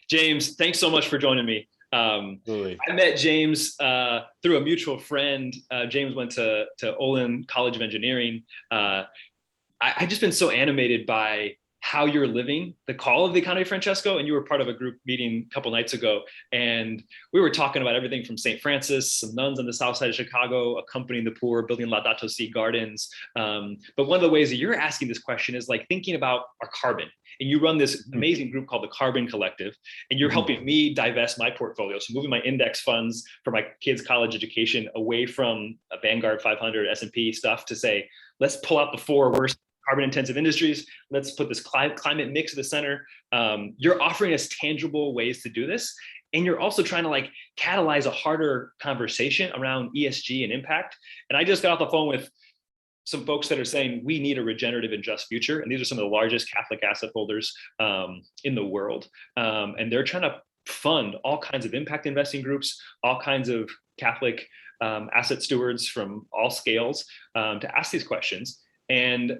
James, thanks so much for joining me. Absolutely. I met James through a mutual friend. James went to Olin College of Engineering. I've just been so animated by how you're living the call of the economy, Francesco. And you were part of a group meeting a couple nights ago. And we were talking about everything from St. Francis, some nuns on the south side of Chicago, accompanying the poor, building Laudato Si gardens. But one of the ways that you're asking this question is like thinking about our carbon. And you run this amazing group called the Carbon Collective, and you're helping me divest my portfolio. So moving my index funds for my kids' college education away from a Vanguard 500 S&P stuff to say, let's pull out the four worst carbon intensive industries. Let's put this climate mix at the center. You're offering us tangible ways to do this. And you're also trying to like catalyze a harder conversation around ESG and impact. And I just got off the phone with some folks that are saying we need a regenerative and just future. And these are some of the largest Catholic asset holders in the world. And they're trying to fund all kinds of impact investing groups, all kinds of Catholic asset stewards from all scales to ask these questions. And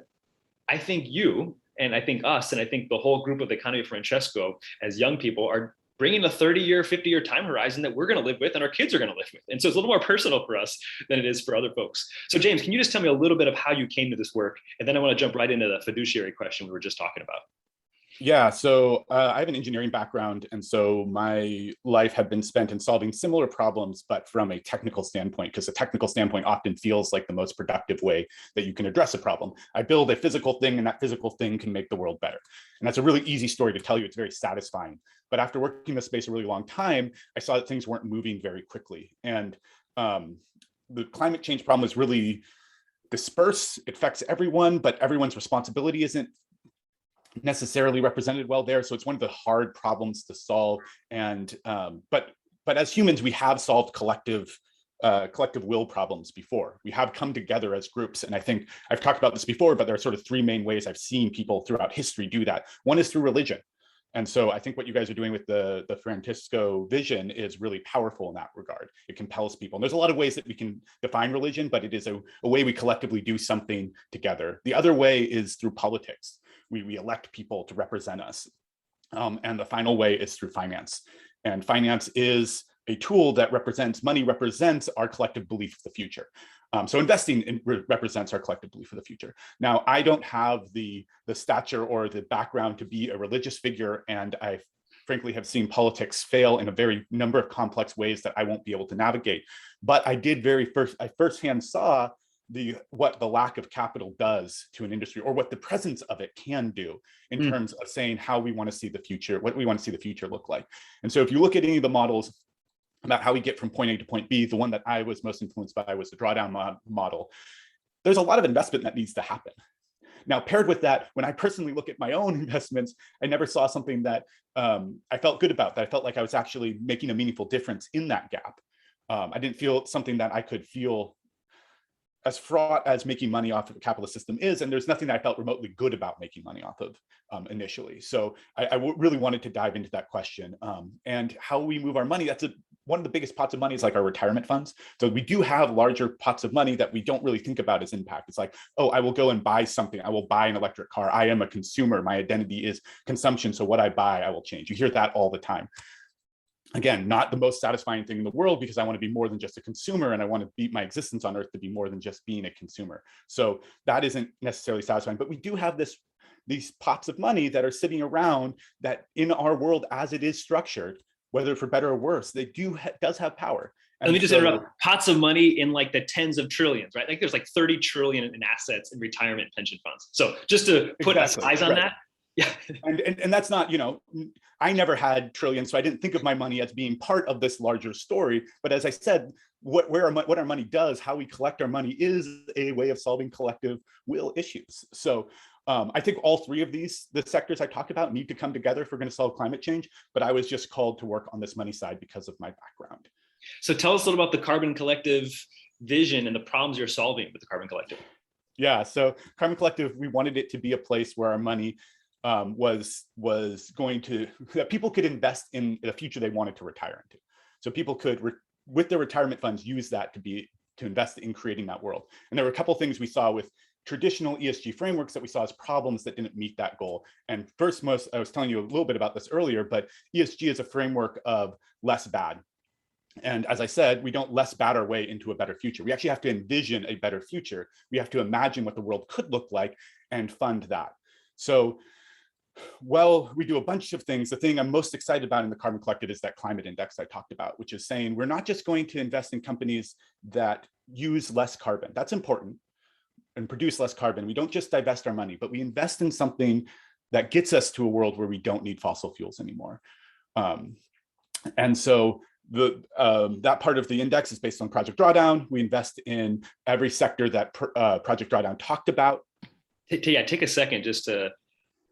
I think you, and I think us, and I think the whole group of the Economy of Francesco as young people are bringing a 30-year, 50-year time horizon that we're going to live with and our kids are going to live with. And so it's a little more personal for us than it is for other folks. So James, can you just tell me a little bit of how you came to this work? And then I want to jump right into the fiduciary question we were just talking about. Yeah, so I have an engineering background, and so my life had been spent in solving similar problems, but from a technical standpoint, because a technical standpoint often feels like the most productive way that you can address a problem. I build a physical thing, and that physical thing can make the world better. And that's a really easy story to tell you. It's very satisfying. But after working in this space a really long time, I saw that things weren't moving very quickly. And the climate change problem is really dispersed. It affects everyone, but everyone's responsibility isn't necessarily represented well there. So it's one of the hard problems to solve. And but as humans, we have solved collective will problems before. We have come together as groups. And I think I've talked about this before, but there are sort of three main ways I've seen people throughout history do that. One is through religion. And so I think what you guys are doing with the Francesco vision is really powerful in that regard. It compels people. And there's a lot of ways that we can define religion, but it is a way we collectively do something together. The other way is through politics. We elect people to represent us. And the final way is through finance. And finance is a tool that money represents our collective belief of the future. So investing represents our collective belief of the future. Now, I don't have the stature or the background to be a religious figure, and I frankly have seen politics fail in a very number of complex ways that I won't be able to navigate. But I did I firsthand saw what the lack of capital does to an industry, or what the presence of it can do in terms of saying how we want to see the future, what we want to see the future look like. And so if you look at any of the models about how we get from point A to point B, the one that I was most influenced by was the drawdown model. There's a lot of investment that needs to happen. Now, paired with that, when I personally look at my own investments, I never saw something that I felt good about, that I felt like I was actually making a meaningful difference in that gap. I didn't feel something that I could feel as fraught as making money off of the capitalist system is, and there's nothing that I felt remotely good about making money off of initially. So I really wanted to dive into that question. And how we move our money, that's one of the biggest pots of money is like our retirement funds. So we do have larger pots of money that we don't really think about as impact. It's like, oh, I will go and buy something. I will buy an electric car. I am a consumer. My identity is consumption. So what I buy, I will change. You hear that all the time. Again, not the most satisfying thing in the world, because I want to be more than just a consumer, and I want to beat my existence on earth to be more than just being a consumer. So that isn't necessarily satisfying, but we do have these pots of money that are sitting around that in our world as it is structured, whether for better or worse, they does have power. And let me just interrupt. Pots of money in like the tens of trillions, right? Like there's like 30 trillion in assets in retirement pension funds. So just to put a size on that. Yeah. And that's not, I never had trillions, so I didn't think of my money as being part of this larger story. But as I said, what our money does, how we collect our money, is a way of solving collective will issues. So I think all three of the sectors I talked about need to come together if we're going to solve climate change. But I was just called to work on this money side because of my background. So tell us a little about the Carbon Collective vision and the problems you're solving with the Carbon Collective. Yeah, so Carbon Collective, we wanted it to be a place where our money was going to, that people could invest in a future they wanted to retire into. So people could, with their retirement funds, use that to invest in creating that world. And there were a couple of things we saw with traditional ESG frameworks that we saw as problems that didn't meet that goal. And first, I was telling you a little bit about this earlier, but ESG is a framework of less bad. And as I said, we don't less bad our way into a better future. We actually have to envision a better future. We have to imagine what the world could look like and fund that. So, well, we do a bunch of things. The thing I'm most excited about in the Carbon Collective is that climate index I talked about, which is saying we're not just going to invest in companies that use less carbon. That's important, and produce less carbon. We don't just divest our money, but we invest in something that gets us to a world where we don't need fossil fuels anymore. And so that part of the index is based on Project Drawdown. We invest in every sector that Project Drawdown talked about. Yeah, take a second just to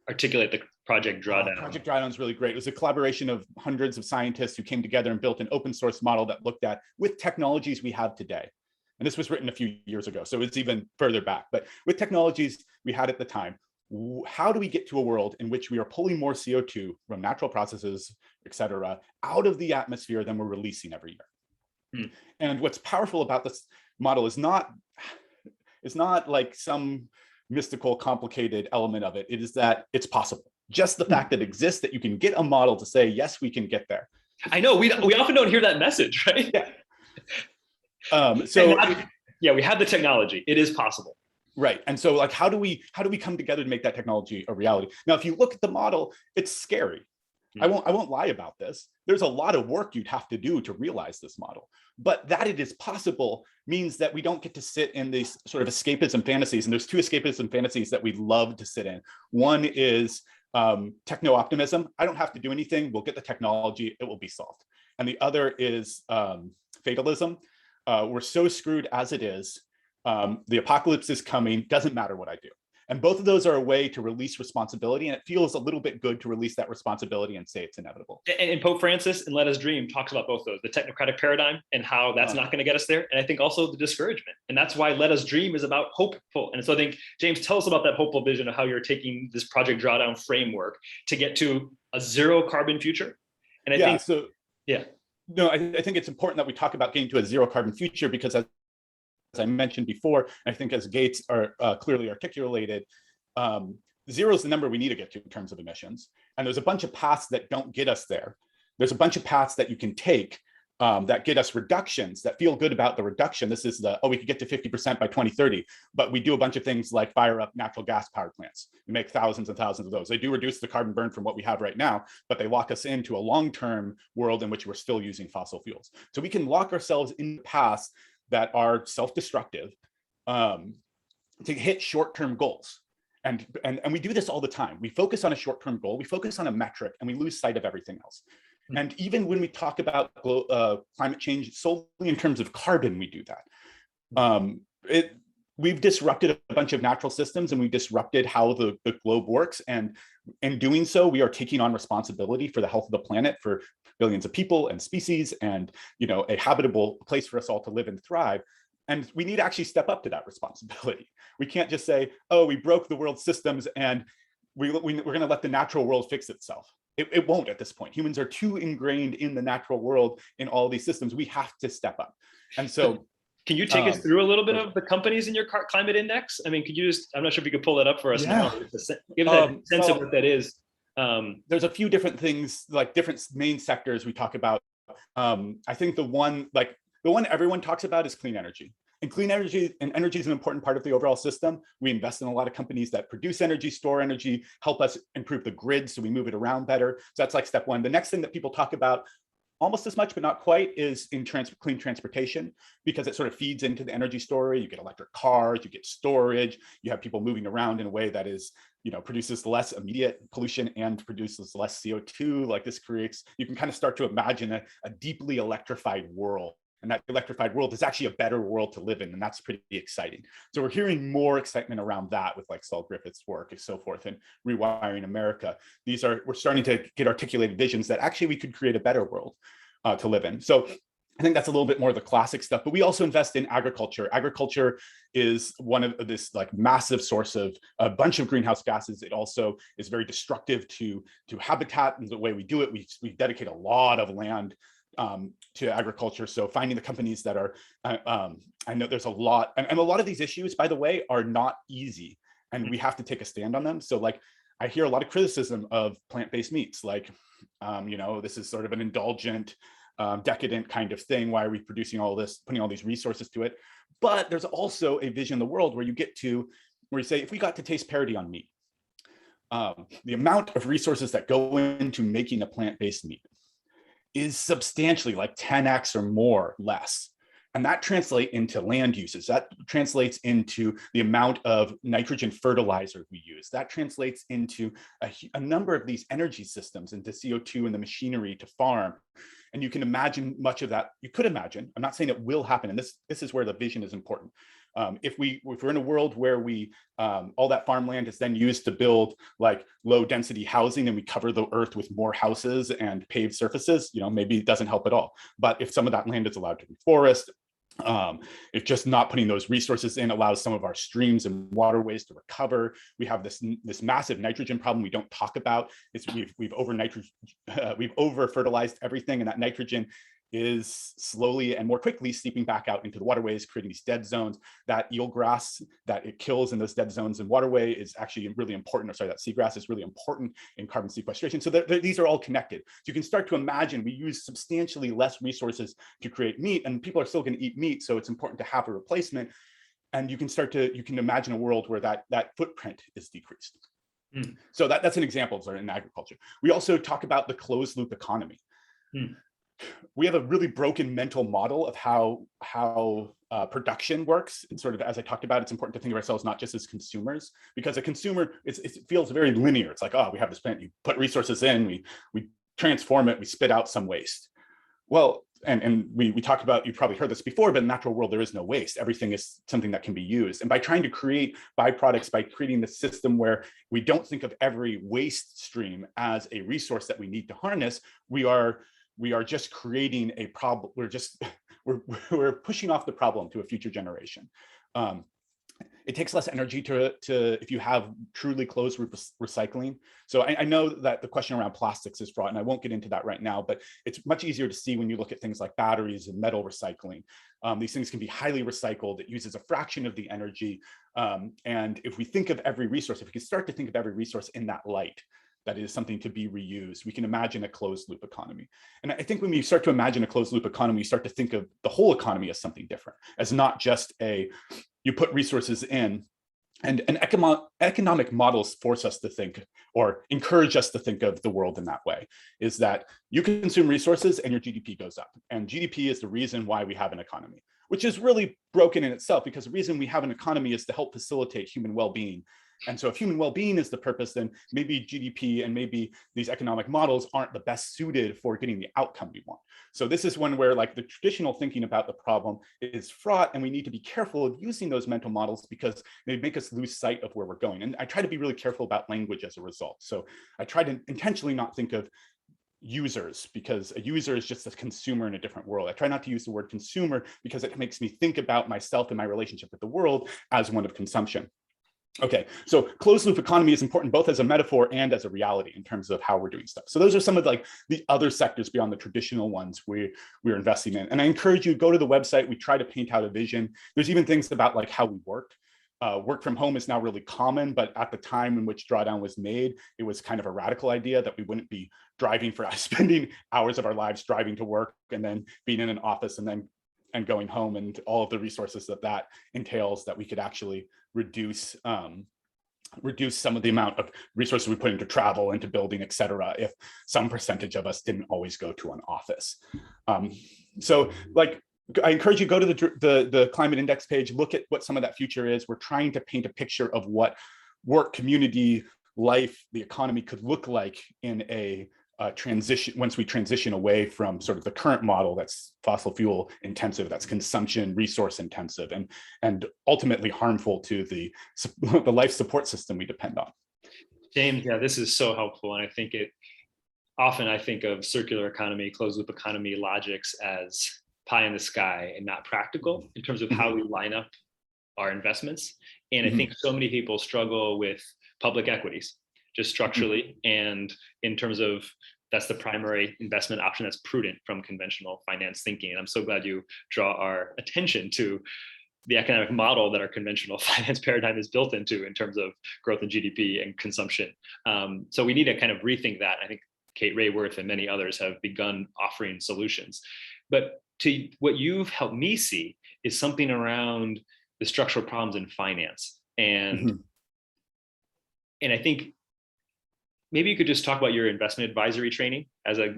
articulate the Project Drawdown. Project Drawdown is really great. It was a collaboration of hundreds of scientists who came together and built an open source model that looked at with technologies we have today. And this was written a few years ago, so it's even further back. But with technologies we had at the time, how do we get to a world in which we are pulling more CO2 from natural processes, et cetera, out of the atmosphere than we're releasing every year? And what's powerful about this model is not like some mystical, complicated element of it. It is that it's possible. Just the fact that it exists, that you can get a model to say, yes, we can get there. I know, we often don't hear that message, right? Yeah. Yeah, we have the technology. It is possible. Right. And so like, how do we come together to make that technology a reality? Now, if you look at the model, it's scary. I won't lie about this. There's a lot of work you'd have to do to realize this model, but that it is possible means that we don't get to sit in these sort of escapism fantasies. And there's two escapism fantasies that we love to sit in. One is techno-optimism. I don't have to do anything. We'll get the technology. It will be solved. And the other is fatalism. We're so screwed as it is. The apocalypse is coming. Doesn't matter what I do. And both of those are a way to release responsibility. And it feels a little bit good to release that responsibility and say it's inevitable. And Pope Francis in Let Us Dream talks about both those, the technocratic paradigm and how that's not going to get us there. And I think also the discouragement. And that's why Let Us Dream is about hopeful. And so I think, James, tell us about that hopeful vision of how you're taking this Project Drawdown framework to get to a zero carbon future. And I think, no, I think it's important that we talk about getting to a zero carbon future because as I mentioned before, I think as Gates are clearly articulated, zero is the number we need to get to in terms of emissions. And there's a bunch of paths that don't get us there. There's a bunch of paths that you can take that get us reductions that feel good about the reduction. This is we could get to 50% by 2030, but we do a bunch of things like fire up natural gas power plants. We make thousands and thousands of those. They do reduce the carbon burn from what we have right now, but they lock us into a long-term world in which we're still using fossil fuels. So we can lock ourselves in paths that are self-destructive to hit short-term goals. And we do this all the time. We focus on a short-term goal, we focus on a metric, and we lose sight of everything else. And even when we talk about climate change solely in terms of carbon, we do that. We've disrupted a bunch of natural systems and we've disrupted how the globe works. And in doing so, we are taking on responsibility for the health of the planet, for billions of people and species, and a habitable place for us all to live and thrive. And we need to actually step up to that responsibility. We can't just say, oh, we broke the world's systems and we're going to let the natural world fix itself. It won't at this point. Humans are too ingrained in the natural world in all these systems. We have to step up. And so can you take us through a little bit of the companies in your climate index? I mean, could you I'm not sure if you could pull that up for us now. Give that sense of what that is. There's a few different things, like different main sectors we talk about. I think the one everyone talks about is clean energy. And clean energy is an important part of the overall system. We invest in a lot of companies that produce energy, store energy, help us improve the grid so we move it around better. So that's like step one. The next thing that people talk about almost as much, but not quite, is in clean transportation, because it sort of feeds into the energy story. You get electric cars, you get storage, you have people moving around in a way that is, produces less immediate pollution and produces less CO2. Like this creates, you can kind of start to imagine a deeply electrified world. And that electrified world is actually a better world to live in. And that's pretty exciting. So we're hearing more excitement around that with like Saul Griffith's work and so forth, and Rewiring America. We're starting to get articulated visions that actually we could create a better world to live in. So I think that's a little bit more of the classic stuff, but we also invest in agriculture. Agriculture is one of this like massive source of a bunch of greenhouse gases. It also is very destructive to habitat and the way we do it. We dedicate a lot of land to agriculture. So finding the companies that are, I know there's a lot, and a lot of these issues, by the way, are not easy, and we have to take a stand on them. So like, I hear a lot of criticism of plant-based meats, like, this is sort of an indulgent, decadent kind of thing. Why are we producing all this, putting all these resources to it? But there's also a vision of the world where you get to, where you say, if we got to taste parity on meat, the amount of resources that go into making a plant-based meat is substantially like 10x or more less. And that translates into land uses. That translates into the amount of nitrogen fertilizer we use. That translates into a number of these energy systems, into CO2 and the machinery to farm. And you can imagine much of that. You could imagine, I'm not saying it will happen, and this is where the vision is important. If we're in a world where we all that farmland is then used to build like low density housing, and we cover the earth with more houses and paved surfaces, maybe it doesn't help at all. But if some of that land is allowed to reforest, if just not putting those resources in allows some of our streams and waterways to recover, we have this massive nitrogen problem we don't talk about. We've over fertilized everything, and that nitrogen is slowly and more quickly seeping back out into the waterways, creating these dead zones. That eelgrass that it kills in those dead zones and waterway is actually really important. Or sorry, that seagrass is really important in carbon sequestration. So these are all connected. So you can start to imagine we use substantially less resources to create meat, and people are still going to eat meat. So it's important to have a replacement. And you can imagine a world where that footprint is decreased. So that's an example of in agriculture. We also talk about the closed loop economy. We have a really broken mental model of how production works. It's sort of, as I talked about, it's important to think of ourselves not just as consumers, because a consumer, it feels very linear. It's like, oh, we have this plant, you put resources in, we transform it, we spit out some waste. Well, and we talked about, you probably heard this before, but in the natural world, there is no waste. Everything is something that can be used. And by trying to create byproducts, by creating the system where we don't think of every waste stream as a resource that we need to harness, we are just creating a problem. We're pushing off the problem to a future generation. It takes less energy to if you have truly closed recycling. So I know that the question around plastics is fraught, and I won't get into that right now, but it's much easier to see when you look at things like batteries and metal recycling. These things can be highly recycled. It uses a fraction of the energy. And if we think of every resource, if we can start to think of every resource in that light, that is something to be reused, we can imagine a closed loop economy. And I think when we start to imagine a closed loop economy, we start to think of the whole economy as something different, as not just you put resources in. And economic models force us to think, or encourage us to think of the world in that way, is that you consume resources and your GDP goes up. And GDP is the reason why we have an economy, which is really broken in itself, because the reason we have an economy is to help facilitate human well-being. And so if human well-being is the purpose, then maybe GDP and maybe these economic models aren't the best suited for getting the outcome we want. So this is one where like the traditional thinking about the problem is fraught, and we need to be careful of using those mental models because they make us lose sight of where we're going. And I try to be really careful about language as a result. So I try to intentionally not think of users, because a user is just a consumer in a different world. I try not to use the word consumer because it makes me think about myself and my relationship with the world as one of consumption. Okay, so closed loop economy is important both as a metaphor and as a reality in terms of how we're doing stuff. So those are some of like the other sectors beyond the traditional ones we're investing in. And I encourage you, go to the website. We try to paint out a vision. There's even things about like how we work. Work from home is now really common, but at the time in which DrawDown was made, it was kind of a radical idea that we wouldn't be spending hours of our lives driving to work and then being in an office and going home, and all of the resources that entails, that we could actually reduce some of the amount of resources we put into travel, into building, et cetera, if some percentage of us didn't always go to an office. So like, I encourage you, go to the climate index page, look at what some of that future is. We're trying to paint a picture of what work, community, life, the economy could look like in a transition, once we transition away from sort of the current model that's fossil fuel intensive, that's consumption, resource intensive, and ultimately harmful to the life support system we depend on. James, yeah, this is so helpful. And I think often I think of circular economy, closed loop economy logics as pie in the sky and not practical in terms of how we line up our investments. And I think so many people struggle with public equities, just structurally, and in terms of that's the primary investment option that's prudent from conventional finance thinking. And I'm so glad you draw our attention to the economic model that our conventional finance paradigm is built into in terms of growth in GDP and consumption. So we need to kind of rethink that. I think Kate Rayworth and many others have begun offering solutions. But to what you've helped me see is something around the structural problems in finance. And I think maybe you could just talk about your investment advisory training as a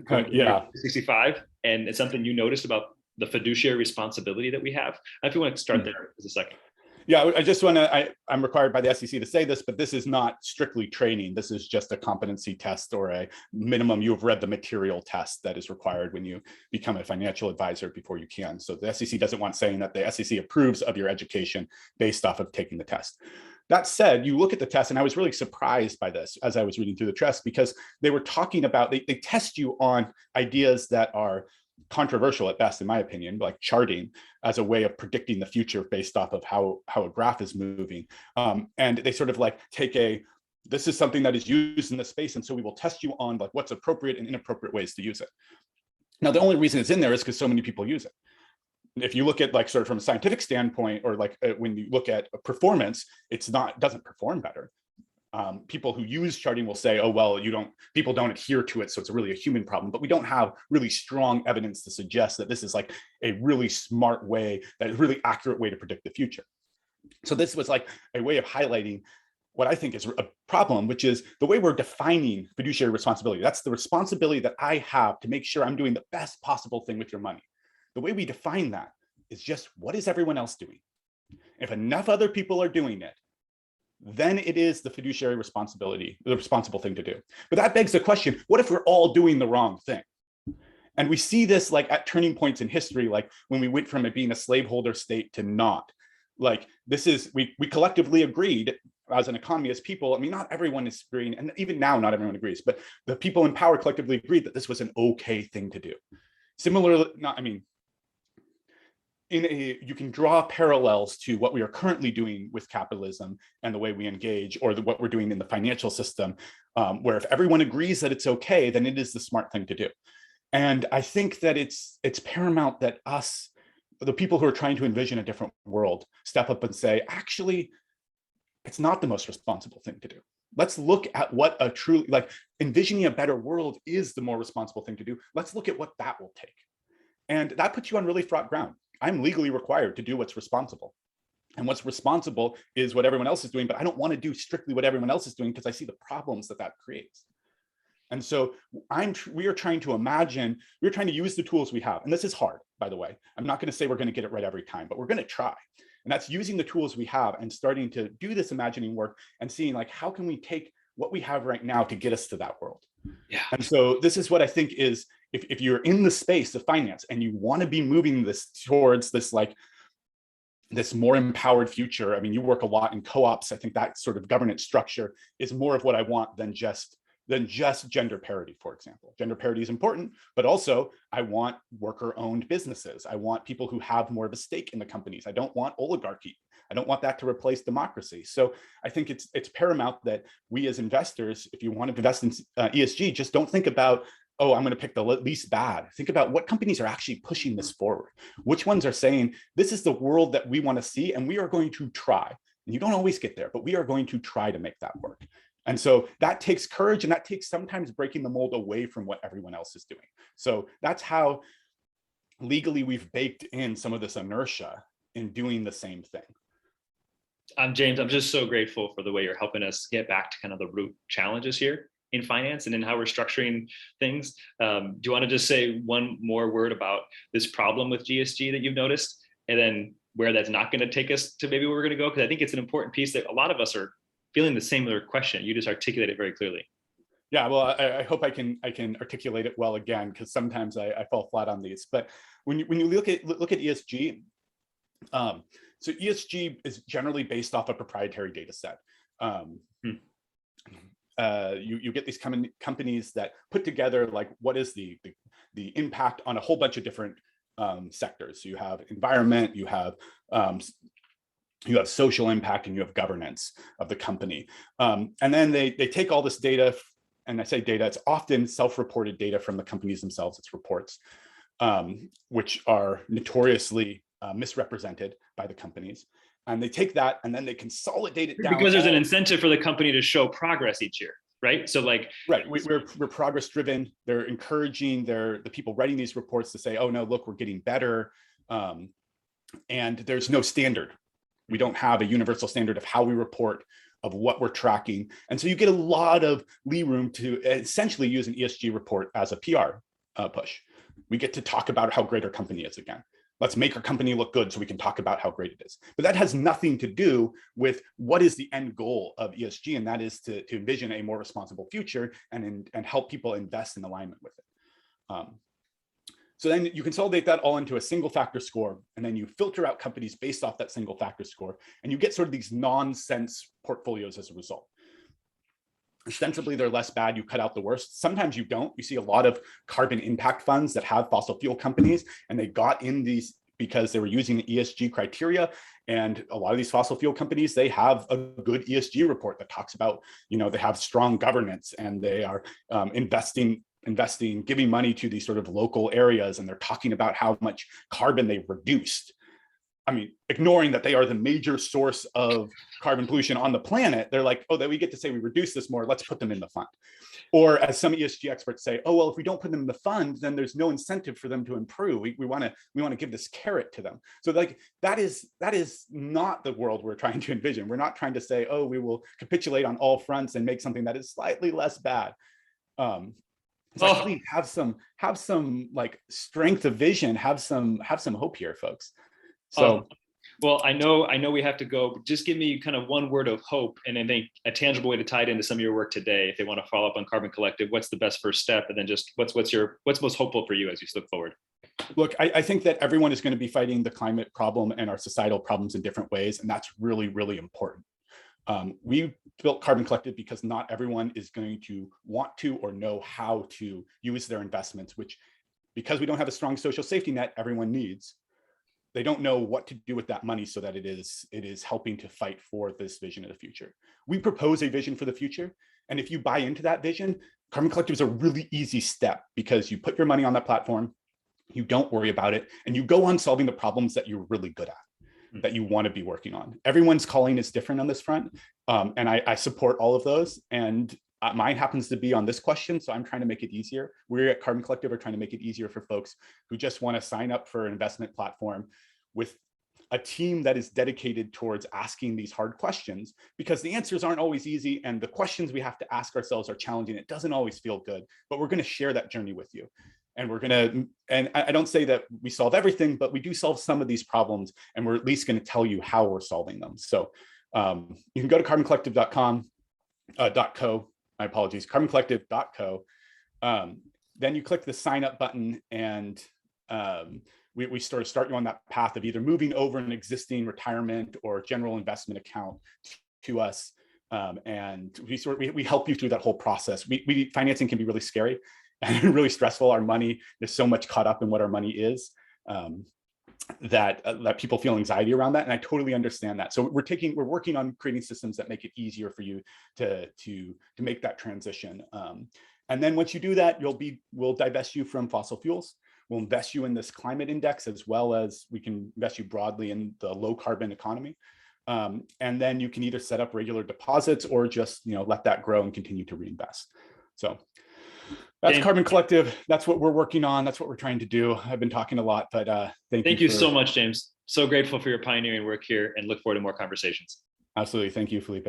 65, and it's something you noticed about the fiduciary responsibility that we have. If you want to start there as a second. Yeah, I just want to, I'm required by the SEC to say this, but this is not strictly training. This is just a competency test or a minimum. You've read the material test that is required when you become a financial advisor before you can. So the SEC doesn't want saying that the SEC approves of your education based off of taking the test. That said, you look at the test, and I was really surprised by this as I was reading through the test, because they were talking about, they test you on ideas that are controversial at best, in my opinion, like charting as a way of predicting the future based off of how a graph is moving. And they sort of like take this is something that is used in the space, and so we will test you on like what's appropriate and inappropriate ways to use it. Now, the only reason it's in there is because so many people use it. If you look at like sort of from a scientific standpoint, or like when you look at performance, doesn't perform better. People who use charting will say, oh, well, people don't adhere to it, so it's really a human problem. But we don't have really strong evidence to suggest that this is like a really smart way, that is really accurate way to predict the future. So this was like a way of highlighting what I think is a problem, which is the way we're defining fiduciary responsibility. That's the responsibility that I have to make sure I'm doing the best possible thing with your money. The way we define that is just, what is everyone else doing? If enough other people are doing it, then it is the fiduciary responsibility, the responsible thing to do. But that begs the question, what if we're all doing the wrong thing? And we see this like at turning points in history, like when we went from it being a slaveholder state to not. Like this is, we collectively agreed as an economy, as people, I mean, not everyone is agreeing, and even now not everyone agrees, but the people in power collectively agreed that this was an okay thing to do. Similarly, you can draw parallels to what we are currently doing with capitalism and the way we engage, or what we're doing in the financial system, where if everyone agrees that it's okay, then it is the smart thing to do. And I think that it's paramount that us, the people who are trying to envision a different world, step up and say, actually, it's not the most responsible thing to do. Let's look at what a truly, like envisioning a better world is the more responsible thing to do. Let's look at what that will take. And that puts you on really fraught ground. I'm legally required to do what's responsible. And what's responsible is what everyone else is doing, but I don't want to do strictly what everyone else is doing because I see the problems that creates. And so we are trying to use the tools we have. And this is hard, by the way. I'm not going to say we're going to get it right every time, but we're going to try. And that's using the tools we have and starting to do this imagining work and seeing like, how can we take what we have right now to get us to that world? Yeah. And so this is what I think is, if you're in the space of finance and you want to be moving this towards this like this more empowered future, I mean, you work a lot in co-ops. I think that sort of governance structure is more of what I want than just gender parity, for example. Gender parity is important, but also I want worker-owned businesses. I want people who have more of a stake in the companies. I don't want oligarchy. I don't want that to replace democracy. So I think it's paramount that we as investors, if you want to invest in ESG, just don't think about, oh, I'm going to pick the least bad. Think about what companies are actually pushing this forward. Which ones are saying, this is the world that we want to see, and we are going to try. And you don't always get there, but we are going to try to make that work. And so that takes courage, and that takes sometimes breaking the mold away from what everyone else is doing. So that's how legally we've baked in some of this inertia in doing the same thing. James, I'm just so grateful for the way you're helping us get back to kind of the root challenges here in finance and in how we're structuring things. Do you want to just say one more word about this problem with GSG that you've noticed, and then where that's not going to take us to maybe where we're going to go? Because I think it's an important piece that a lot of us are feeling the same question. You just articulate it very clearly. Yeah, well, I hope I can articulate it well again, because sometimes I fall flat on these. But when you look at ESG, so ESG is generally based off a proprietary data set. You get these companies that put together like what is the impact on a whole bunch of different sectors. So you have environment, you have social impact, and you have governance of the company. And then they take all this data and I say data, it's often self-reported data from the companies themselves, it's reports, which are notoriously misrepresented by the companies. And they take that and then they consolidate it down. Because there's an incentive for the company to show progress each year, right? So like, right, we're progress driven. They're encouraging the people writing these reports to say, oh no, look, we're getting better. And there's no standard. We don't have a universal standard of how we report, of what we're tracking. And so you get a lot of lee room to essentially use an ESG report as a PR push. We get to talk about how great our company is again. Let's make our company look good so we can talk about how great it is. But that has nothing to do with what is the end goal of ESG, and that is to envision a more responsible future and help people invest in alignment with it. So then you consolidate that all into a single factor score, and then you filter out companies based off that single factor score, and you get sort of these nonsense portfolios as a result. Ostensibly, they're less bad. You cut out the worst. Sometimes you don't. You see a lot of carbon impact funds that have fossil fuel companies, and they got in these because they were using the ESG criteria. And a lot of these fossil fuel companies, they have a good ESG report that talks about, they have strong governance, and they are investing, giving money to these sort of local areas, and they're talking about how much carbon they've reduced. I mean, ignoring that they are the major source of carbon pollution on the planet, they're like, oh, that we get to say we reduce this more, let's put them in the fund. Or as some ESG experts say, oh, well, if we don't put them in the fund, then there's no incentive for them to improve. We want to give this carrot to them. So like that is not the world we're trying to envision. We're not trying to say, oh, we will capitulate on all fronts and make something that is slightly less bad. It's like, please have some like strength of vision, have some hope here, folks. So, well, I know we have to go, but just give me kind of one word of hope, and I think a tangible way to tie it into some of your work today. If they want to follow up on Carbon Collective, what's the best first step? And then just what's most hopeful for you as you look forward? Look, I think that everyone is going to be fighting the climate problem and our societal problems in different ways, and that's really, really important. We built Carbon Collective because not everyone is going to want to or know how to use their investments, which, because we don't have a strong social safety net everyone needs, they don't know what to do with that money so that it is helping to fight for this vision of the future. We propose a vision for the future, and if you buy into that vision, Carbon Collective is a really easy step, because you put your money on that platform, you don't worry about it, and you go on solving the problems that you're really good at, that you want to be working on. Everyone's calling is different on this front, and I support all of those, and mine happens to be on this question, so I'm trying to make it easier. We at Carbon Collective are trying to make it easier for folks who just want to sign up for an investment platform with a team that is dedicated towards asking these hard questions, because the answers aren't always easy, and the questions we have to ask ourselves are challenging. It doesn't always feel good, but we're going to share that journey with you. And and I don't say that we solve everything, but we do solve some of these problems, and we're at least going to tell you how we're solving them. So you can go to carboncollective.com, .co. My apologies, carboncollective.co. Then you click the sign up button, and we sort of start you on that path of either moving over an existing retirement or general investment account to us. And we help you through that whole process. Financing can be really scary and really stressful. Our money, there's so much caught up in what our money is, that people feel anxiety around that, and I totally understand that. So we're working on creating systems that make it easier for you to make that transition. And then once you do that, we'll divest you from fossil fuels. We'll invest you in this climate index, as well as we can invest you broadly in the low carbon economy. And then you can either set up regular deposits or just let that grow and continue to reinvest. So that's Carbon Collective. That's what we're working on. That's what we're trying to do. I've been talking a lot, but thank you so much, James. So grateful for your pioneering work here, and look forward to more conversations. Absolutely. Thank you, Felipe.